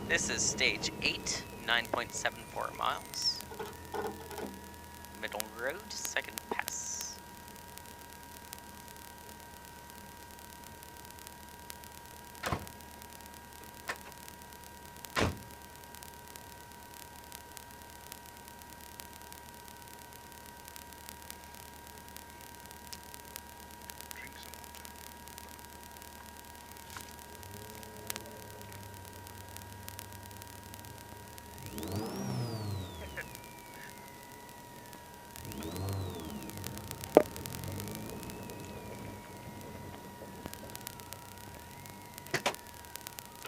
This is stage 8, 9.74 miles. Middle road, second pass.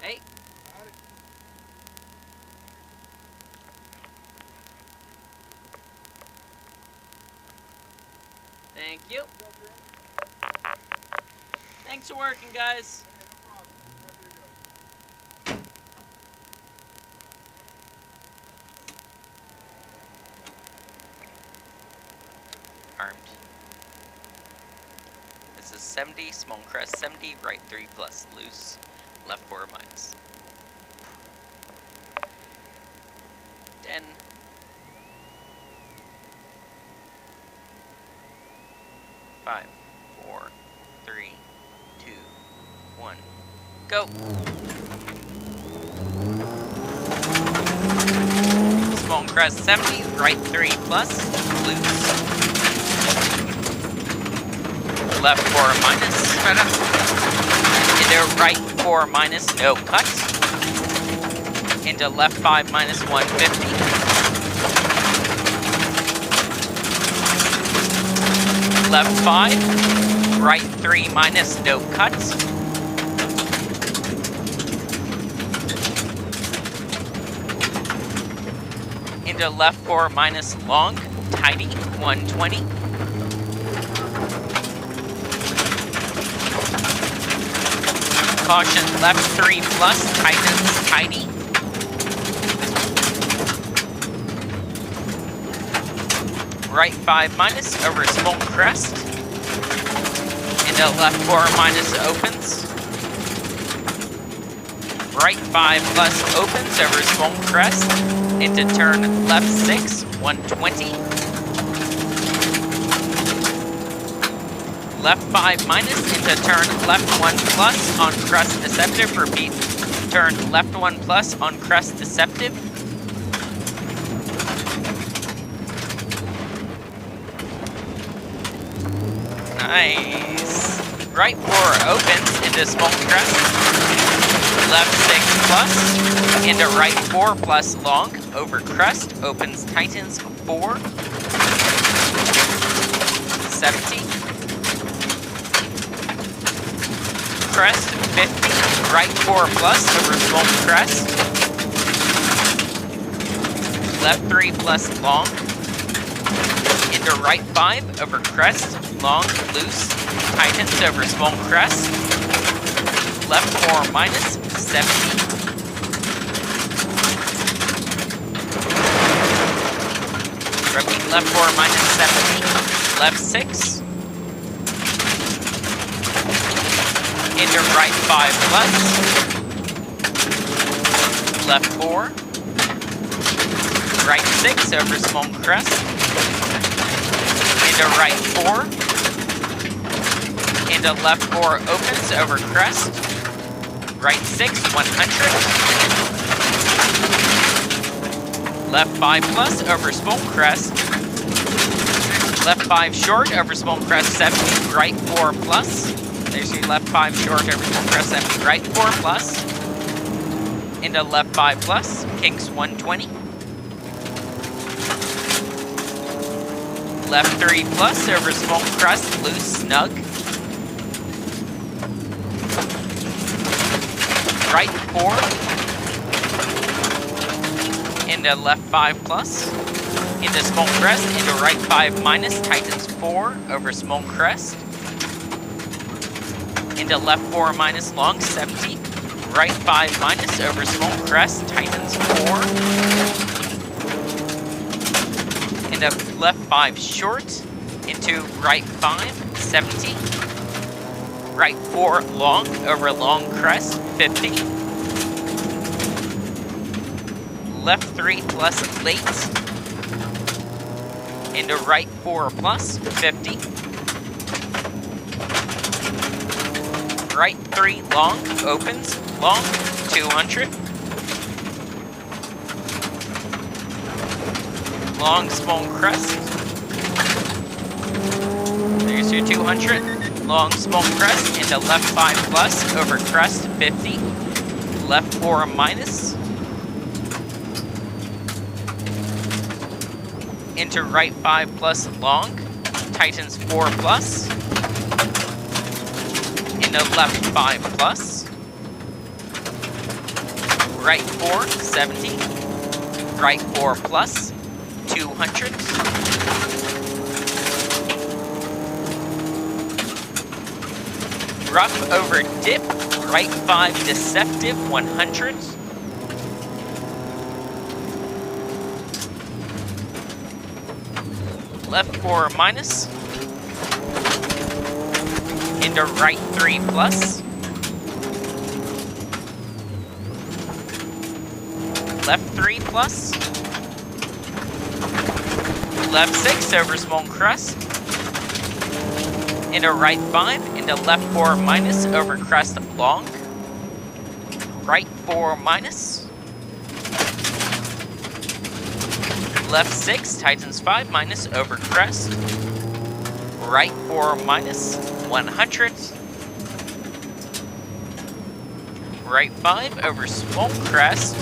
Hey. Thank you. Thanks for working, guys. Armed. This is 70, small crest 70, right 3 plus, loose, left 4 minus. 10. 5, 4, 3, 2, 1, go. Small crest 70, right 3 plus, loose. Left 4 minus, right up. Into right 4 minus, no cut. Into left 5 minus 150. Left 5, right 3 minus, no cut. Into left 4 minus long, tidy, 120. Caution, left 3 plus, tightens, tidy. Right 5 minus, over small crest. Into left 4 minus, opens. Right 5 plus, opens, over small crest. Into turn left 6, 120. Left 5 minus, into turn left 1 plus, on crest deceptive, repeat. Turn left 1 plus, on crest deceptive. Nice. Right 4 opens, into small crest. Left 6 plus, into right 4 plus long, over crest, opens, tightens, 4. 70. Crest, 50, right 4 plus, over small crest. Left 3 plus long. Into right 5, over crest, long, loose, tightens, over small crest. Left 4 minus, 70. Repeat, left 4 minus 70. Left 6. Into right 5 plus. Left 4. Right 6 over small crest. Into right 4. Into left 4 opens over crest. Right 6, 100. Left 5 plus over small crest. Left 5 short over small crest 70. Right 4 plus. There's your left 5 short over small crest 70. Right 4 plus. Into left 5 plus. Kinks 120. Left 3 plus over small crest. Loose, snug. Right 4. Into left 5 plus. Into small crest. Into right 5 minus. Tightens 4 over small crest. Into left 4 minus long. 70. Right 5 minus over small crest. Tightens 4. Into left 5 short. Into right 5. 70. Right 4 long over long crest, 50. left 3 plus late, into right 4 plus, 50. Right 3 long, opens, long, 200. Long small crest. There's your 200. Long small crest into left 5 plus, over crest, 50. Left 4 minus. Into right 5 plus long, tightens 4 plus. Into left 5 plus. Right 4, 70. Right 4 plus, 200. Rough over dip, right 5 deceptive, 100. Left 4 minus. Into right 3 plus. Left 3 plus. Left 6 over small crest. Into right 5, into left 4 minus, over crest long. Right 4 minus. Left 6, tightens 5 minus, over crest. Right 4 minus, 100. Right 5 over small crest.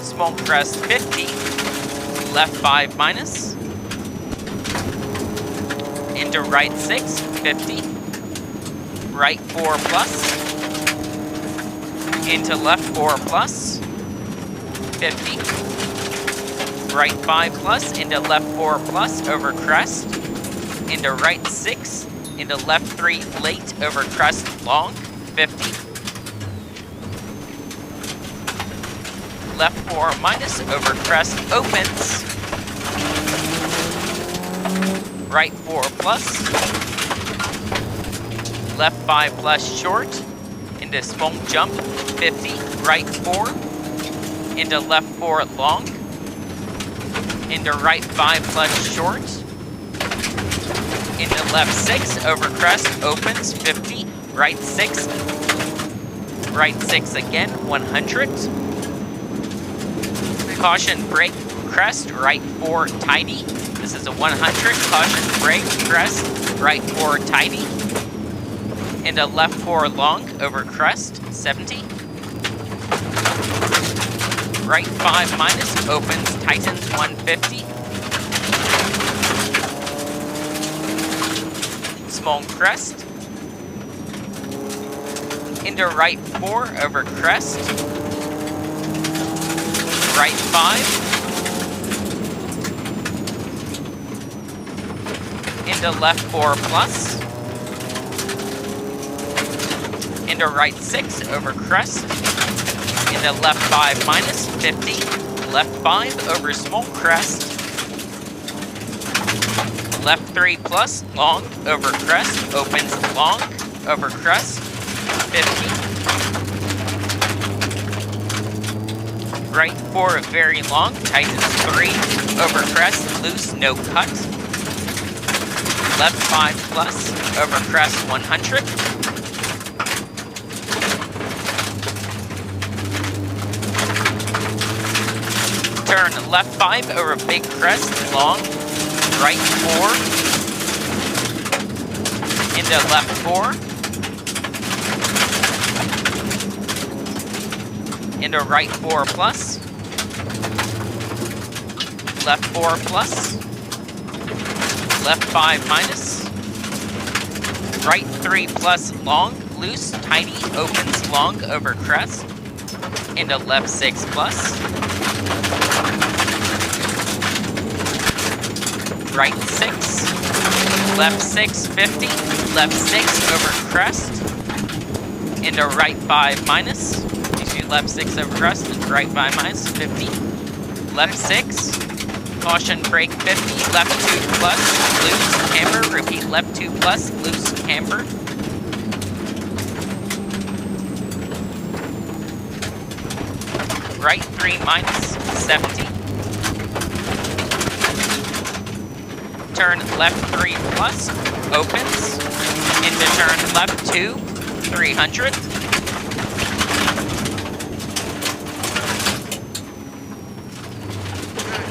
Small crest 50. Left 5 minus. Into right 6, 50. Right 4 plus. Into left 4 plus, 50. Right 5 plus, into left 4 plus, over crest. Into right 6, into left 3 late, over crest long, 50. Left 4 minus, over crest opens. Right 4 plus. Left 5 plus short. Into small jump, 50. Right 4. Into left 4 long. Into right 5 plus short. Into left 6, over crest, opens, 50. Right 6. Right 6 again, 100. Caution brake, crest, right 4 tidy. This is a 100. Caution brake, crest, right 4 tidy. Into left 4 long, over crest, 70. Right 5 minus, opens, tightens, 150. Small crest. Into right 4, over crest. Right 5. Into left 4 plus. Into right 6, over crest. Into left 5 minus, 50. Left 5 over small crest. Left 3 plus, long, over crest. Opens long, over crest, 50. Right 4 very long, tightens 3, over crest, loose, no cut. Left 5 plus, over crest, 100. Turn left 5 over big crest, long, right 4. Into left 4. Into right 4 plus. Left 4 plus. Left 5 minus. Right 3 plus long, loose, tidy, opens long, over crest. Into left 6 plus. Right 6. Left 6, 50. Left 6 over crest. Into right 5 minus. Left 6 over crest, and right 5 minus, 50. Left 6, caution brake 50, left 2 plus, loose, camber, repeat left 2 plus, loose, camber. right 3 minus 70. Turn left 3 plus, opens, into turn left 2, 300.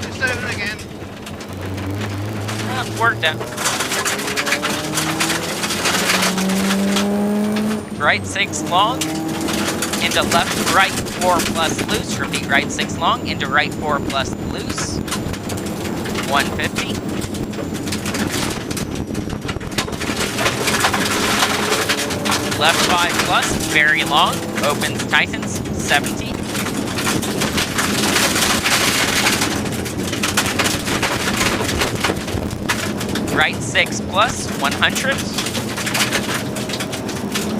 Just open again. Worked out. Right 6 long, into left right 4 plus loose, repeat right 6 long, into right 4 plus loose, 150. Left 5 plus, very long, opens, tightens, 70. Right 6 plus, 100.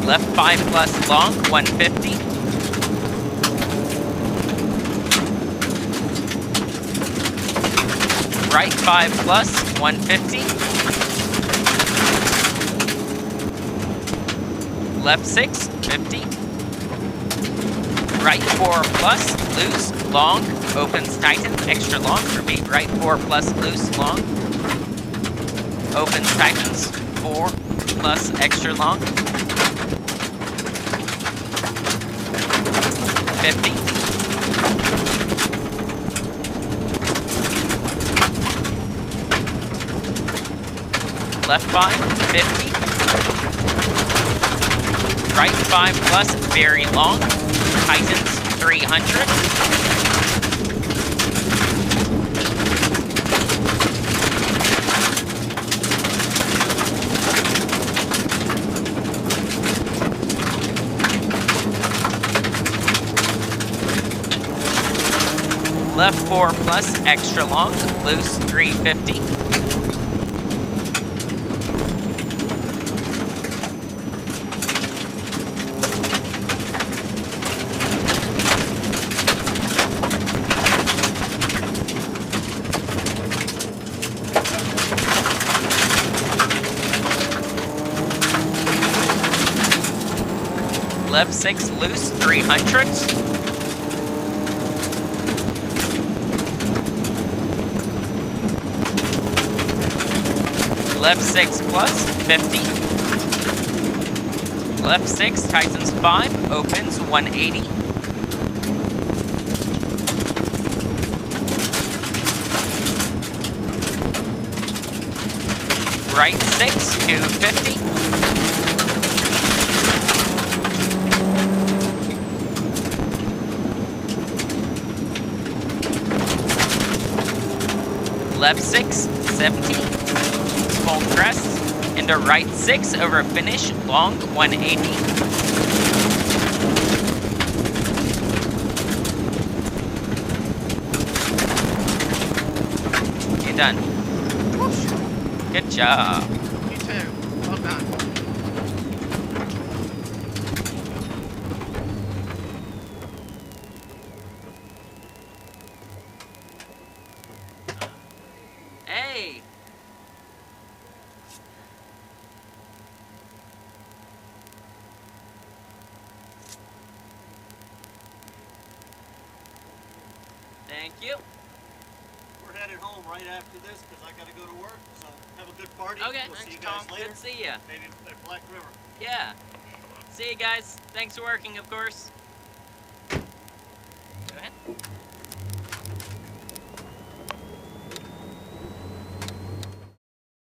Left 5 plus, long, 150. Right 5 plus, 150. Left 6, 50. Right 4 plus, loose, long, opens, tightens, extra long, repeat, right 4 plus, loose, long, opens, tightens, 4 plus, extra long, 50. Left 5, 50. Right 5 plus, very long, tightens, 300. Left 4 plus, extra long, loose, 350. Left 6 loose, 300. Left 6 plus, 50. Left 6, tightens 5, opens, 180. Right 6, 250. Left 6, 70. Full crest. Into right 6 over finish, long, 180. You're done. Good job. You too. Well done. Hey! Thank you. We're headed home right after this because I got to go to work. So have a good party. Okay, We'll see thanks, you guys Tom. later. Good to see ya. Maybe at Black River. Yeah. See you guys. Thanks for working, of course.